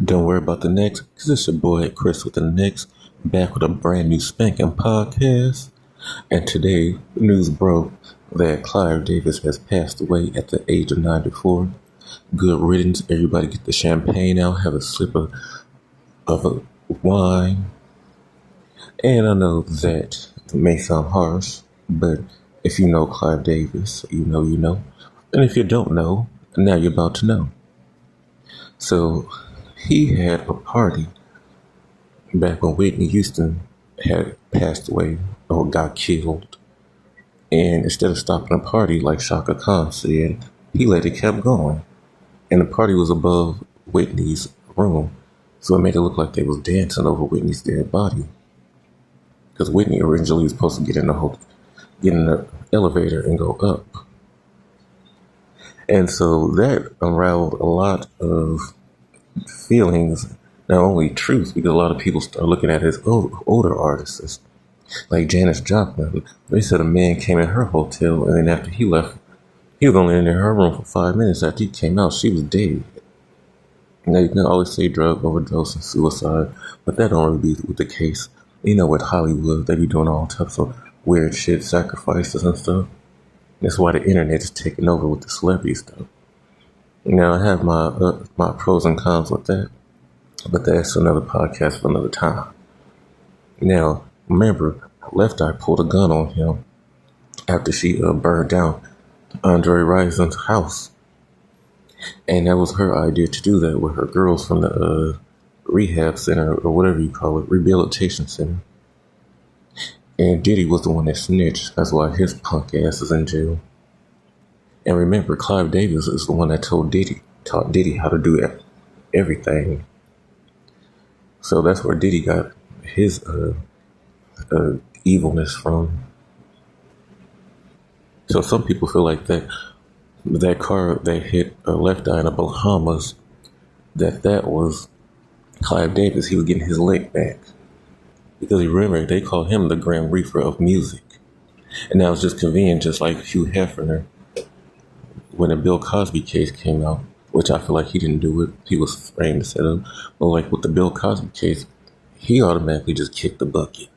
Don't worry about the next, because it's your boy Chris with the next, back with a brand new spanking podcast. And today, the news broke that Clive Davis has passed away at the age of 94. Good riddance, everybody get the champagne out, have a sip of a wine. And I know that it may sound harsh, but if you know Clive Davis, you know you know. And if you don't know, now you're about to know. So he had a party back when Whitney Houston had passed away or got killed. And instead of stopping the party, like Shaka Khan said, he let it keep going. And the party was above Whitney's room, so it made it look like they was dancing over Whitney's dead body. Because Whitney originally was supposed to get in the elevator and go up. And so that unraveled a lot of feelings, not only truth, because a lot of people start looking at his older artists, like Janis Joplin. They said a man came in her hotel, and then after he left, he was only in her room for 5 minutes. After he came out, she was dead. Now you can always say drug overdose and suicide, but that don't really be the case. You know, with Hollywood, they be doing all types of weird shit, sacrifices and stuff. That's why the internet is taking over with the celebrity stuff. Now, I have my pros and cons with that, but that's another podcast for another time. Now, remember, Left Eye pulled a gun on him after she burned down Andre Rison's house. And that was her idea to do that with her girls from the rehab center, or whatever you call it, rehabilitation center. And Diddy was the one that snitched. That's why his punk ass is in jail. And remember, Clive Davis is the one that taught Diddy how to do everything. So that's where Diddy got his evilness from. So some people feel like that car that hit Left Eye in the Bahamas, that was Clive Davis. He was getting his lick back. Because you remember, they called him the Grim Reaper of music. And that was just convenient, just like Hugh Hefner, when the Bill Cosby case came out, which I feel like he didn't do it. He was framed to set up. But like with the Bill Cosby case, he automatically just kicked the bucket.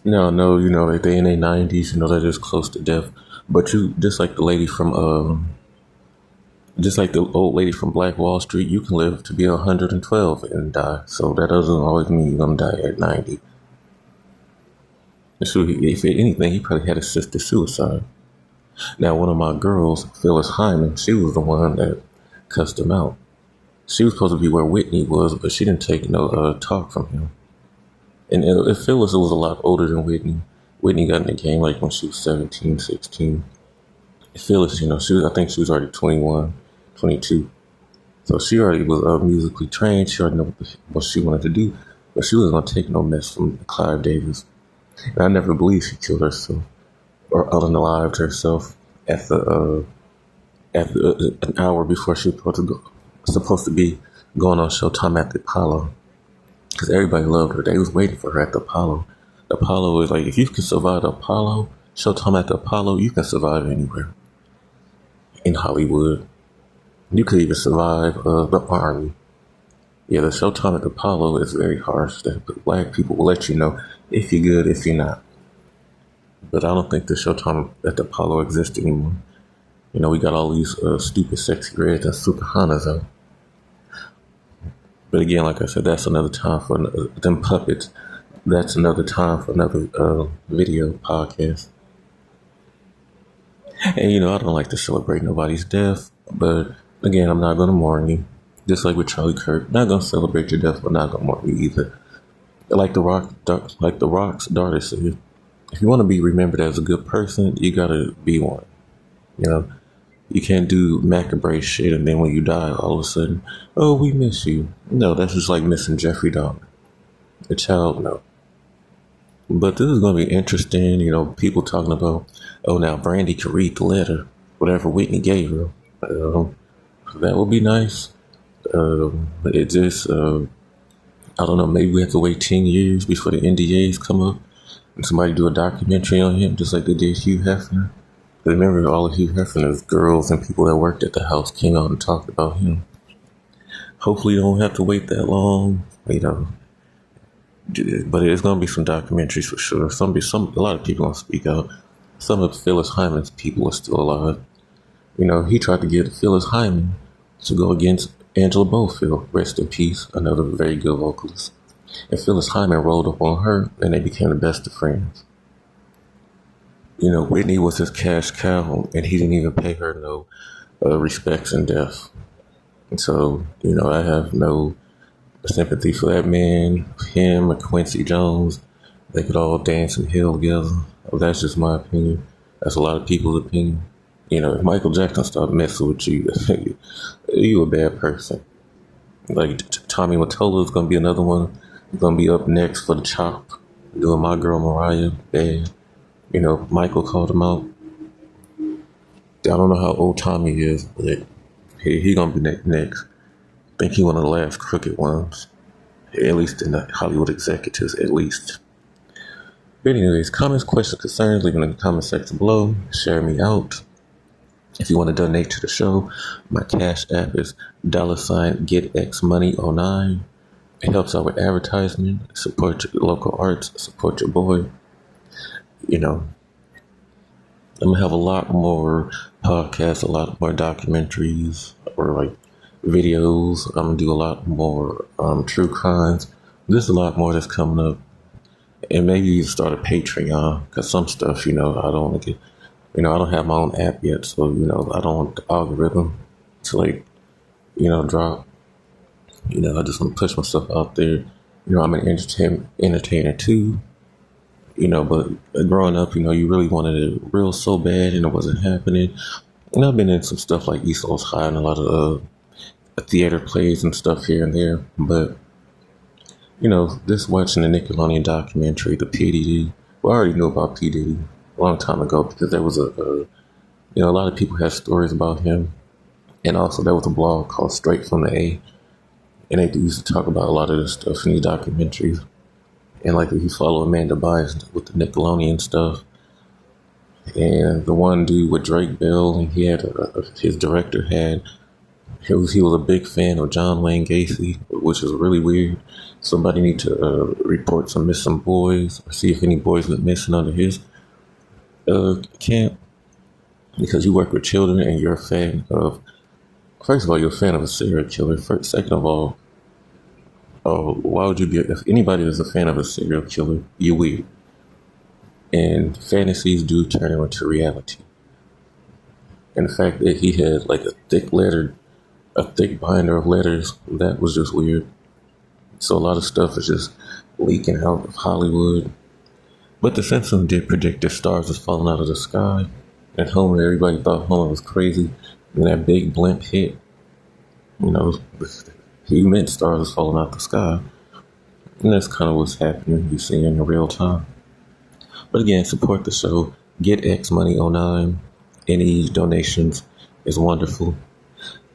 Now, no, like they in their 90s, they're just close to death. But just like the lady from, just like the old lady from Black Wall Street, you can live to be 112 and die. So that doesn't always mean you're going to die at 90. So if anything, he probably had assisted suicide. Now, one of my girls, Phyllis Hyman, she was the one that cussed him out. She was supposed to be where Whitney was, but she didn't take no talk from him. And if Phyllis was a lot older than Whitney. Whitney got in the game like when she was 17, 16. Phyllis, I think she was already 21, 22. So she already was musically trained. She already knew what she wanted to do. But she wasn't going to take no mess from Clive Davis. And I never believed she killed herself or unalived herself at an hour before she was supposed to be going on Showtime at the Apollo. Because everybody loved her. They was waiting for her at the Apollo. The Apollo is like, if you can survive the Apollo, Showtime at the Apollo, you can survive anywhere in Hollywood. You could even survive the Army. Yeah, the Showtime at the Apollo is very harsh. The black people will let you know if you're good, if you're not. But I don't think the Showtime at the Apollo exists anymore. We got all these stupid sexy reds and super Hanas out. But again, like I said, that's another time for them puppets. That's another time for another video podcast. And I don't like to celebrate nobody's death, but again, I'm not gonna mourn you. Just like with Charlie Kirk, not gonna celebrate your death, but not gonna mourn you either. Like the Rock's daughter said, if you want to be remembered as a good person, you gotta be one. You can't do macabre shit and then when you die, all of a sudden, oh, we miss you. No, that's just like missing Jeffrey Dahmer. A child, no. But this is going to be interesting, people talking about, oh, now Brandy could read the letter, whatever Whitney gave her. That would be nice. It just, I don't know, maybe we have to wait 10 years before the NDAs come up and somebody do a documentary on him, just like they did Hugh Hefner. Remember, all of Hugh Hefner's girls and people that worked at the house came out and talked about him. Hopefully, you don't have to wait that long. But it's gonna be some documentaries for sure. A lot of people gonna speak out. Some of Phyllis Hyman's people are still alive. He tried to get Phyllis Hyman to go against Angela Bofield. Rest in peace, another very good vocalist. And Phyllis Hyman rolled up on her, and they became the best of friends. Whitney was his cash cow, and he didn't even pay her no respects in death. And so, I have no sympathy for that man, him, and Quincy Jones. They could all dance in hell together. That's just my opinion. That's a lot of people's opinion. If Michael Jackson started messing with you, you a bad person. Like Tommy Mottola is gonna be another one. Gonna be up next for the chop, doing My Girl Mariah. Bad. Michael called him out. I don't know how old Tommy is, but he gonna be next. I think he one of the last crooked ones, at least in the Hollywood executives, at least. But anyways, comments, questions, concerns, leave them in the comment section below. Share me out. If you want to donate to the show, my cash app is $GetXMoney09. It helps out with advertisement, support your local arts, support your boy. I'm gonna have a lot more podcasts, a lot more documentaries, or like videos. I'm gonna do a lot more true crimes. There's a lot more that's coming up, and maybe you start a Patreon because some stuff, I don't want to get. I don't have my own app yet, so I don't want the algorithm to drop. I just want to push myself out there. I'm an entertainer too. But growing up, you really wanted it real so bad, and it wasn't happening. And I've been in some stuff like East Coast High and a lot of theater plays and stuff here and there. But just watching the Nickelodeon documentary, the P Diddy. Well, I already knew about P Diddy a long time ago because there was a lot of people had stories about him, and also there was a blog called Straight from the A, and they used to talk about a lot of this stuff in these documentaries. And like if you follow Amanda Bynes with the Nickelodeon stuff, and the one dude with Drake Bell, and he had his director he was a big fan of John Wayne Gacy, which is really weird. Somebody need to report some missing boys or see if any boys went missing under his camp, because you work with children and you're a fan of. First of all, you're a fan of a serial killer. Second of all, why would you be? If anybody is a fan of a serial killer, you're weird. And fantasies do turn into reality. And the fact that he had like a thick binder of letters, that was just weird. So a lot of stuff is just leaking out of Hollywood. But The Simpsons did predict that stars was falling out of the sky. And everybody thought Homer was crazy. And that big blimp hit. He meant stars was falling out the sky. And that's kind of what's happening. You see in real time. But again, support the show. Get XMoney09. Any donations is wonderful.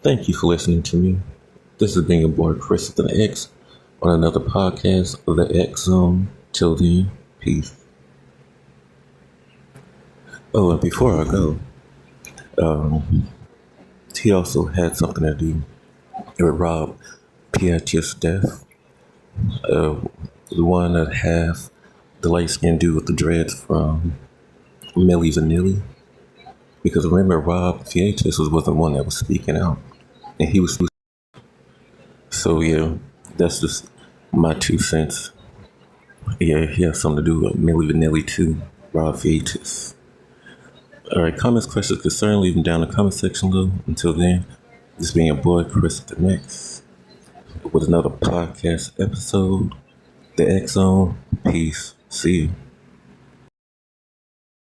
Thank you for listening to me. This has been your boy Chris with an X on another podcast of the X Zone. Till then, peace. Oh, and before I go, he also had something to do with Rob Pietti's death. The one that half the light skinned dude with the dreads from Milli Vanilli. Because remember, Rob Piettis was the one that was speaking out. And he was. So yeah, that's just my 2 cents. Yeah, he has something to do with Milli Vanilli too. Rob Piettis. Alright, comments, questions, concerns, leave them down in the comment section below. Until then, this being your boy Chris the Next with another podcast episode. The X Zone. Peace. See you.